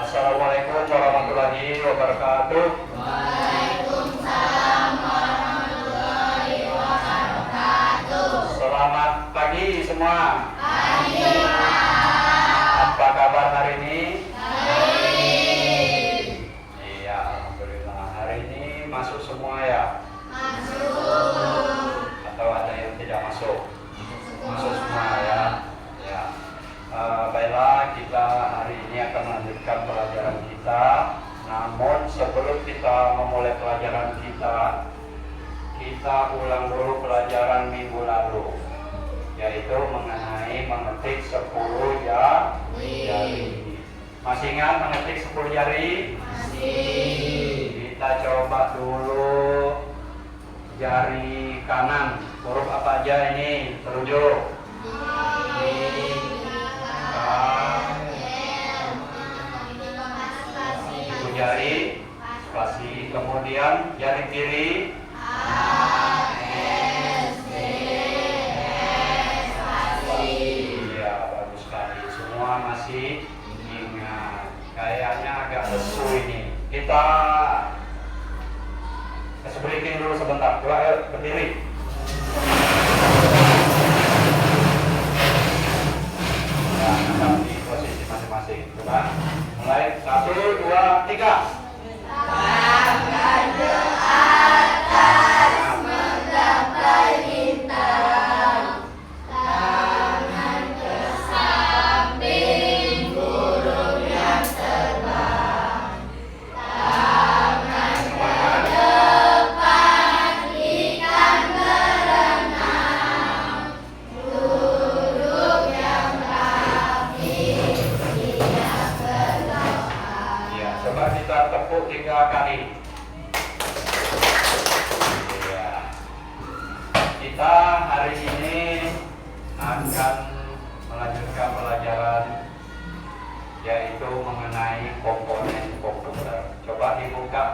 Assalamualaikum warahmatullahi wabarakatuh. Waalaikumsalam warahmatullahi wabarakatuh. Selamat pagi semua. Pagi, Pak. Apa kabar hari ini? Baik. Iya, alhamdulillah. Hari ini masuk semua ya? Masuk. Atau ada yang tidak masuk? Masuk semua ya. Ya. Baiklah, kita hari ini akan melanjutkan pelajaran kita. Namun sebelum kita memulai pelajaran kita ulang dulu pelajaran minggu lalu, yaitu mengenai mengetik 10 jari. Masih ingat mengetik 10 jari? Masih. Kita coba dulu jari kanan. Huruf apa aja ini? Terujuk. Ibu jari spasi, kemudian jari kiri iya, bagus sekali, semua masih ingat. Kayaknya agak lesu ini. Kita breaking dulu sebentar. Coba ayo berdiri. Ya, tetap di posisi masing-masing. Coba mulai 1, 2, 3. Tangan ke atas menggapai bintang, tangan ke samping burung yang terbang, tangan ke depan ikan berenang, duduk yang rapi tidak berdoa. Ya, coba kita tepuk 3 kali. Ya. Kita hari ini akan melanjutkan pelajaran yaitu mengenai komponen komputer. Coba dibuka.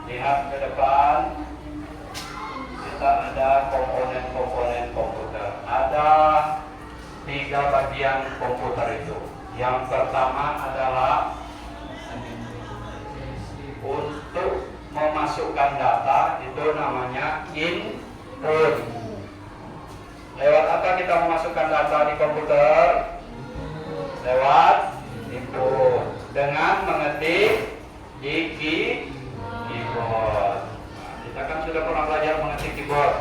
Lihat ke depan. Kita ada komponen-komponen komputer. Ada 3 bagian komputer itu. Yang pertama adalah untuk memasukkan data, itu namanya input. Lewat apa kita memasukkan data di komputer? Lewat input. Dengan mengetik di keyboard. Kita kan sudah pernah belajar mengetik keyboard.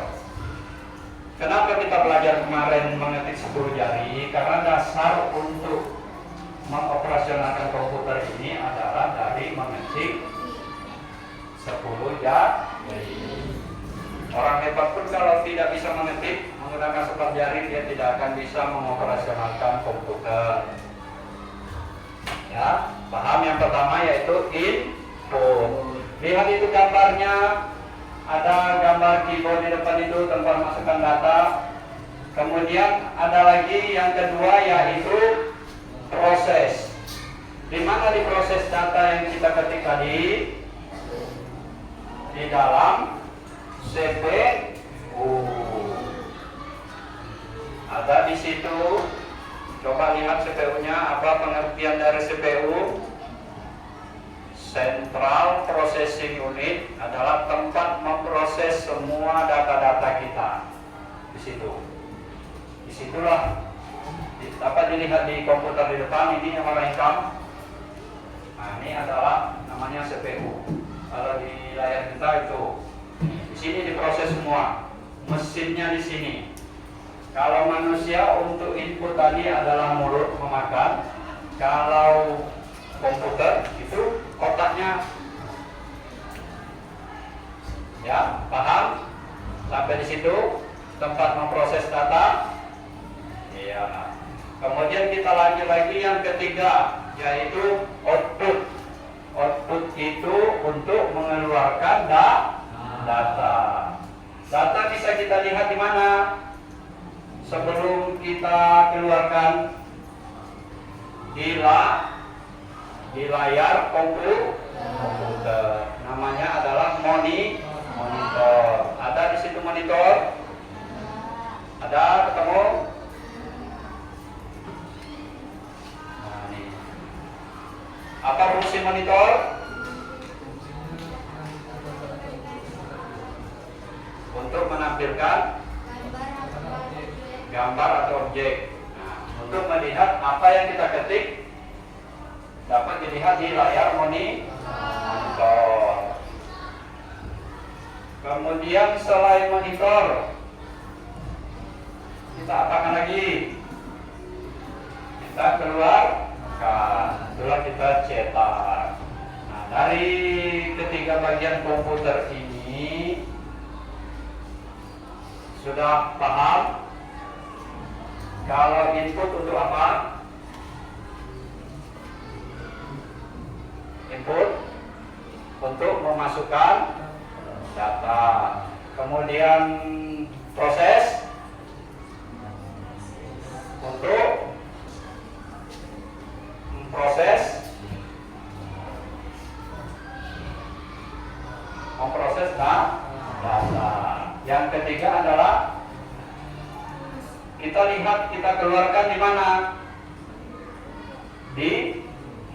Kenapa kita belajar kemarin mengetik 10 jari? Karena dasar untuk mengoperasionalkan komputer ini adalah dari mengetik 10 jari. Orang hebat pun kalau tidak bisa mengetik menggunakan 10 jari, dia tidak akan bisa mengoperasionalkan komputer. Ya, paham? Yang pertama yaitu input. Lihat itu gambarnya. Ada gambar keyboard di depan itu tempat masukkan data. Kemudian ada lagi yang kedua yaitu proses. Di mana diproses data yang kita ketik tadi? Di dalam CPU. Ada di situ. Coba lihat CPU-nya. Apa pengertian dari CPU? Central Processing Unit adalah tempat memproses semua data-data kita. Di situ. Disitulah dapat dilihat di komputer di depan. Ini yang warna hitam. Nah, ini adalah namanya CPU. Kalau di layar kita itu, di sini diproses semua. Mesinnya di sini. Kalau manusia untuk input tadi adalah mulut memakan. Kalau komputer itu kotaknya. Ya, paham? Sampai di situ tempat memproses data. Iya. Kemudian kita lanjut lagi yang ketiga, yaitu output. Output itu untuk mengeluarkan data. Data bisa kita lihat di mana? Sebelum kita keluarkan di layar komputer. Namanya adalah monitor. Ada di situ monitor? Ada ketemu? fungsi monitor? Untuk menampilkan gambar atau objek. Nah, untuk melihat apa yang kita ketik dapat dilihat di layar monitor. Kemudian selain monitor, kita apakan lagi? Kita keluarkan, setelah kita cetak. Nah, dari ketiga bagian komputer ini sudah paham kalau input untuk apa? Input untuk memasukkan data. Kemudian proses untuk memproses data. Yang ketiga adalah kita lihat, kita keluarkan di mana? Di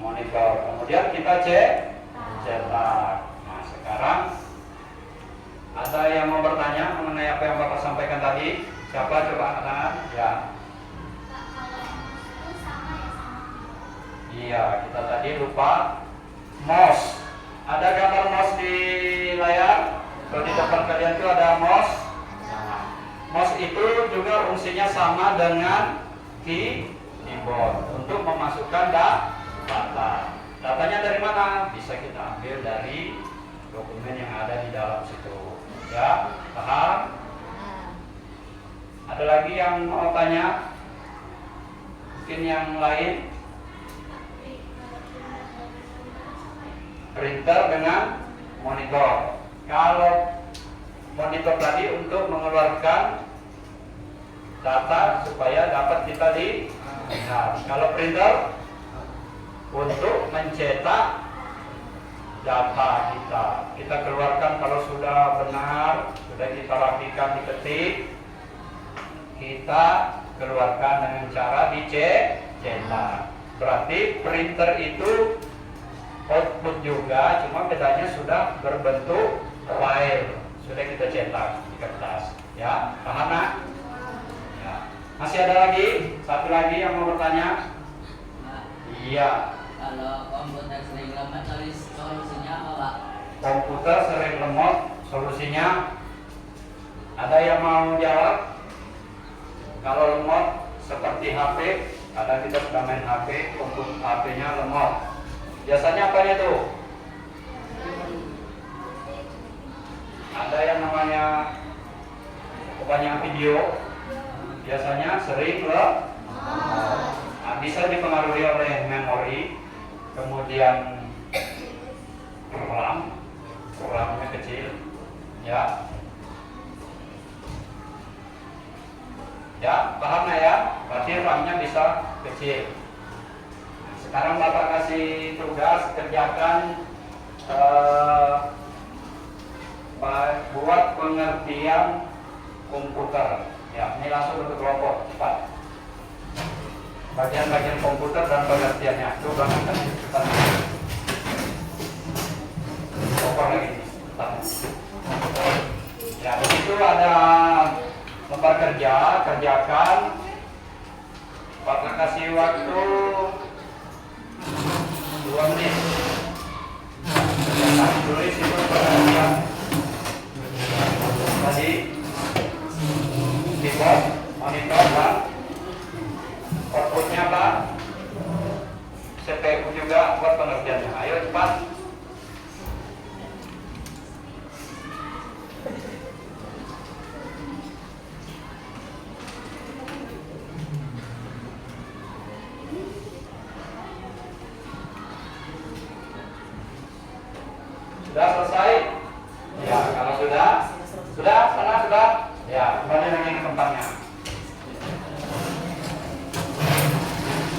monitor. Kemudian kita cetak. Nah, sekarang ada yang mau bertanya mengenai apa yang Bapak sampaikan tadi? Siapa coba angkat tangan? Ya. Iya, kita tadi lupa mouse. Ada gambar mouse di layar? Kalau di depan kalian itu ada mouse. Nah, mouse itu juga fungsinya sama dengan keyboard untuk memasukkan data. Datanya dari mana? Bisa kita ambil dari dokumen yang ada di dalam situ. Ya, paham? Ada lagi yang mau tanya? Mungkin yang lain? Printer dengan monitor. Kalau monitor tadi untuk mengeluarkan data supaya dapat kita lihat. Kalau printer untuk mencetak data kita keluarkan kalau sudah benar, sudah kita rapikan, diketik, kita keluarkan dengan cara dicetak. Berarti printer itu output juga, cuma bedanya sudah berbentuk file, sudah kita cetak di kertas. Ya, paham nak? Ya. Masih ada lagi? Satu lagi yang mau bertanya? Iya. Kalau komputer sering lemot, solusinya apa, Pak? Komputer sering lemot, solusinya ada yang mau jawab? Kalau lemot seperti HP, kadang kita sudah main HP, komputer HP-nya lemot. Biasanya apanya tuh? Ada yang namanya kebanyakan video, biasanya sering lemot. Nah, bisa dipengaruhi oleh memori, kemudian RAM-nya kecil, ya. Ya, paham nggak ya? Berarti RAM-nya bisa kecil. Sekarang Bapak kasih tugas, kerjakan buat pengertian komputer. Ya, ini langsung untuk kelompok, cepat. Bagian-bagian komputer dan pengertiannya. Coba kan cepat. Koper lagi, cepat. Ya, di situ ada lembar kerja, kerjakan. Bapak kasih waktu 2 menit. Tulis itu pengertian tadi, keyboard, monitor, dan outputnya apa? CPU juga buat pengertiannya. Ayo cepat. Sudah selesai? Ya, kalau sudah, sana sudah. Ya, kembali lagi ke tempatnya.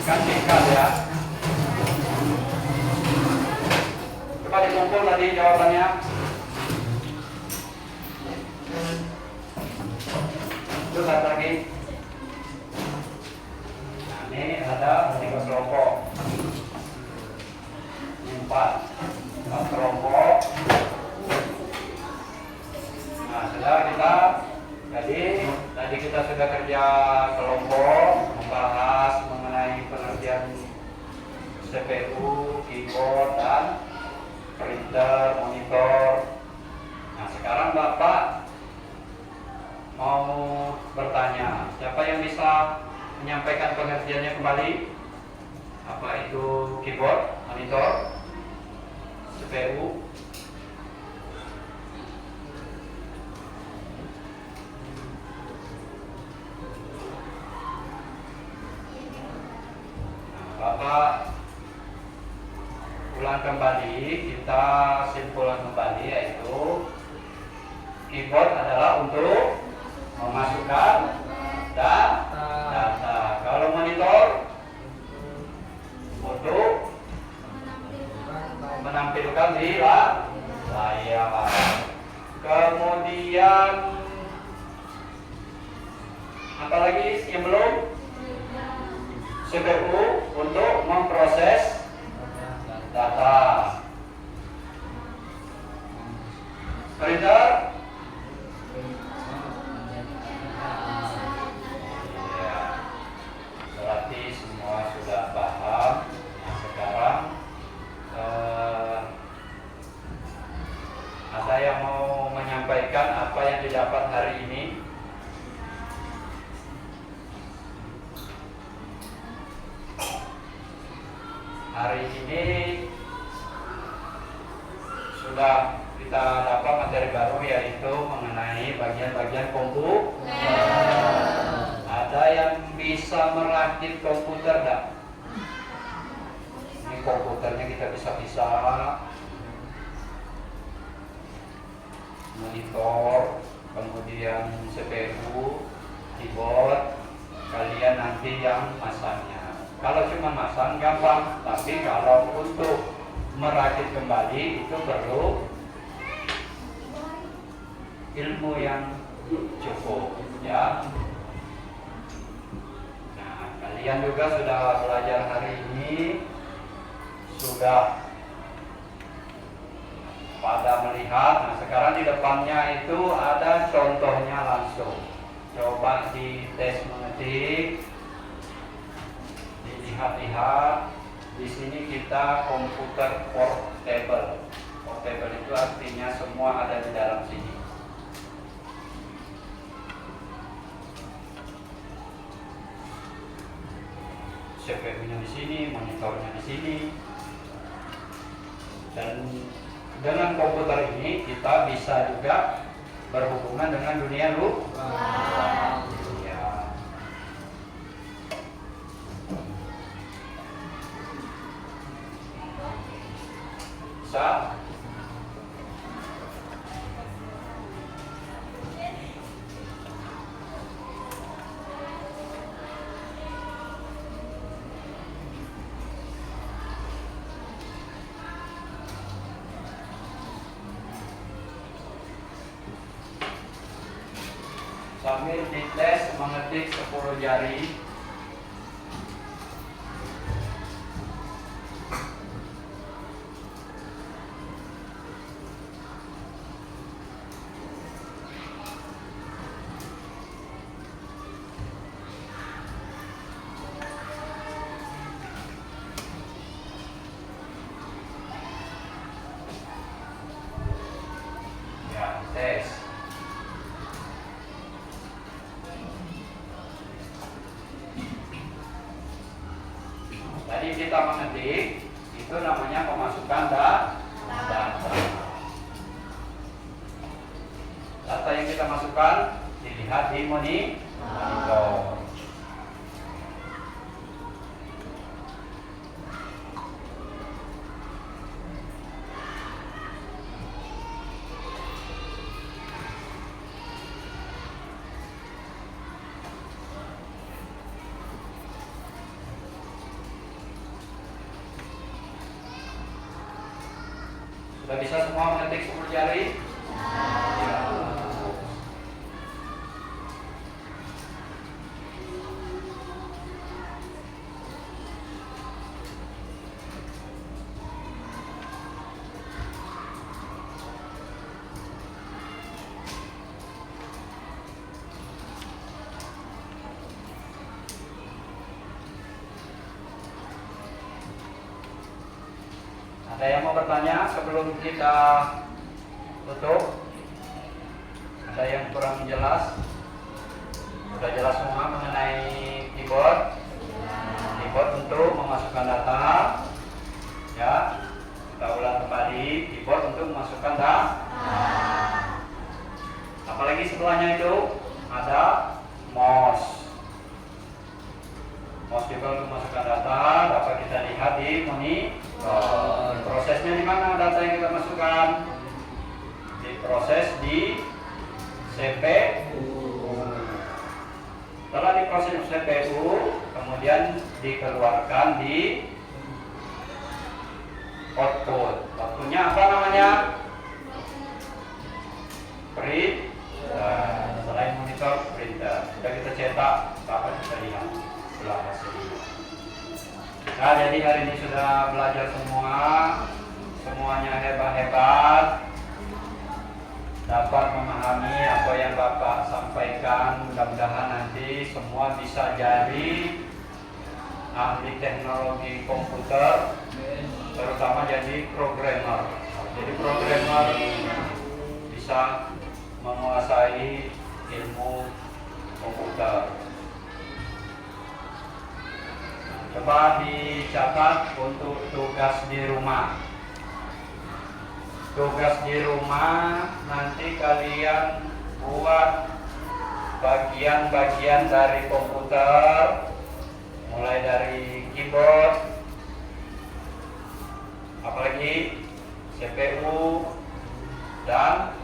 Kan singkat ya. Coba dikumpul tadi jawabannya. Itu satu lagi. Nah, ini ada 3 kelompok. 4 Tadi kita sudah kerja kelompok membahas mengenai pengertian CPU, keyboard, dan printer, monitor. Nah, sekarang Bapak mau bertanya, siapa yang bisa menyampaikan pengertiannya kembali? Apa itu keyboard, monitor, CPU? Bapak ulang kembali, kita simpulkan kembali, yaitu keyboard adalah untuk memasukkan data. Kalau monitor untuk menampilkan di layar. Kemudian apa lagi yang belum? CPU untuk memproses data. Printer ya, berarti semua sudah paham. Nah, sekarang ada yang mau menyampaikan apa yang didapat hari ini? Hari ini sudah kita dapat materi baru, yaitu mengenai bagian-bagian komputer. Ada yang bisa merakit komputer enggak? Ini komputernya kita bisa monitor, kemudian CPU, keyboard, kalian nanti yang masangnya. Kalau cuma masang gampang, tapi kalau untuk merakit kembali itu perlu ilmu yang cukup, ya. Nah, kalian juga sudah belajar hari ini, sudah pada melihat. Nah, sekarang di depannya itu ada contohnya langsung. Coba di tes mengetik. Lihat-lihat, di sini kita komputer portable. Portable itu artinya semua ada di dalam sini. CPU-nya di sini, monitornya di sini. Dan dengan komputer ini kita bisa juga berhubungan dengan dunia luar. Bisa. Sambil dites mengetik 10 jari. Tes. Tadi kita mengetik, itu namanya pemasukan data. Data yang kita masukkan dilihat di monitor. Sudah bisa semua mengetik 10 jari? Ya. Ada yang mau bertanya sebelum kita tutup? Ada yang kurang jelas? Sudah jelas semua mengenai keyboard? Keyboard untuk memasukkan data. Ya, kita ulang kembali. Keyboard untuk memasukkan data. Apalagi setelahnya itu ada mouse. Mouse juga untuk memasukkan data. Dapat kita lihat di monitor. Prosesnya di mana data yang kita masukkan? Diproses di CPU. Setelah diproses di CPU, kemudian dikeluarkan di output. Outputnya apa namanya? Print. Selain monitor, printer. Sudah kita cetak, dapat kita lihat setelah hasilnya. Nah, jadi hari ini sudah belajar semua, semuanya hebat-hebat, dapat memahami apa yang Bapak sampaikan. Mudah-mudahan nanti semua bisa jadi ahli teknologi komputer, terutama jadi programmer. Jadi programmer bisa menguasai ilmu komputer. Coba dicatat untuk tugas di rumah. Tugas di rumah nanti kalian buat bagian-bagian dari komputer, mulai dari keyboard, apalagi CPU dan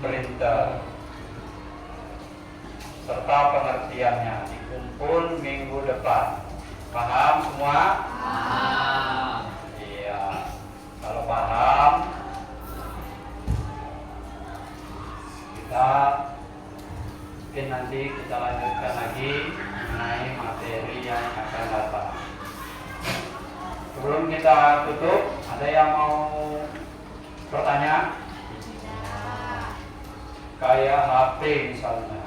printer, serta pengertiannya dikumpul minggu depan. Paham semua? Paham. Iya. Kalau paham, kita mungkin nanti kita lanjutkan lagi mengenai materi yang akan datang. Sebelum kita tutup, ada yang mau bertanya? Kayak HP misalnya,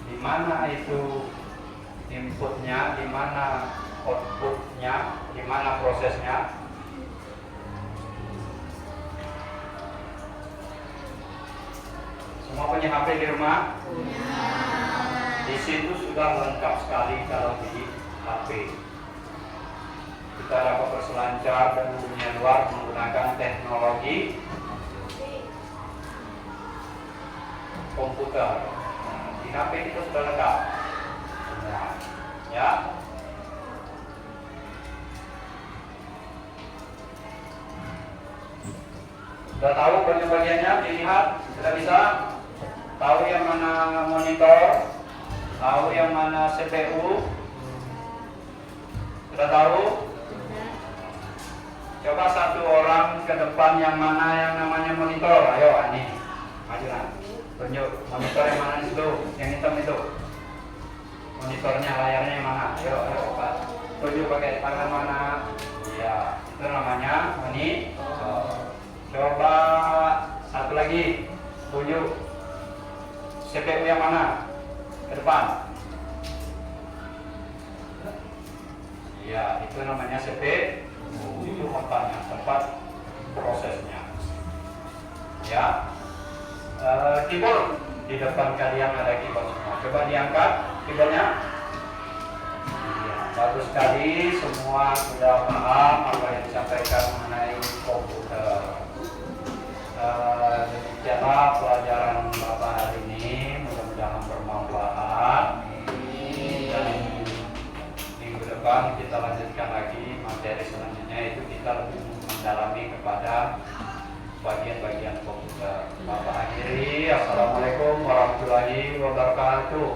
di mana itu inputnya, di mana outputnya, di mana prosesnya? Semua punya HP di rumah? Di situ sudah lengkap sekali kalau di HP. Kita dapat berselancar dan dunia luar menggunakan teknologi komputer. Di HP itu sudah lengkap. Ya. Sudah tahu bagian-bagiannya, dilihat, sudah bisa tahu yang mana monitor, tahu yang mana CPU, sudah tahu? Coba satu orang ke depan yang mana yang namanya monitor. Ayo, Ani, majulah. Tunjuk monitor yang mana di situ, yang hitam itu. Monitornya, layarnya yang mana? Ayo, Pak. Tunjuk pakai tangan mana? Ya, itu namanya monitor. Coba satu lagi, tunjuk CPU yang mana? Ke depan. Ya, itu namanya CPU. Itu tempatnya, tempat prosesnya. Ya, keyboard di depan kalian ada keyboard semua. Coba diangkat keyboardnya. Ya, bagus sekali, semua sudah paham apa yang disampaikan mengenai komputer. Demikianlah pelajaran Bapak hari ini, mudah-mudahan bermanfaat. Dan minggu depan kita lanjutkan lagi materi selanjutnya, itu kita lebih mendalami kepada bagian-bagian komputer. Bapak akhiri, assalamualaikum warahmatullahi wabarakatuh.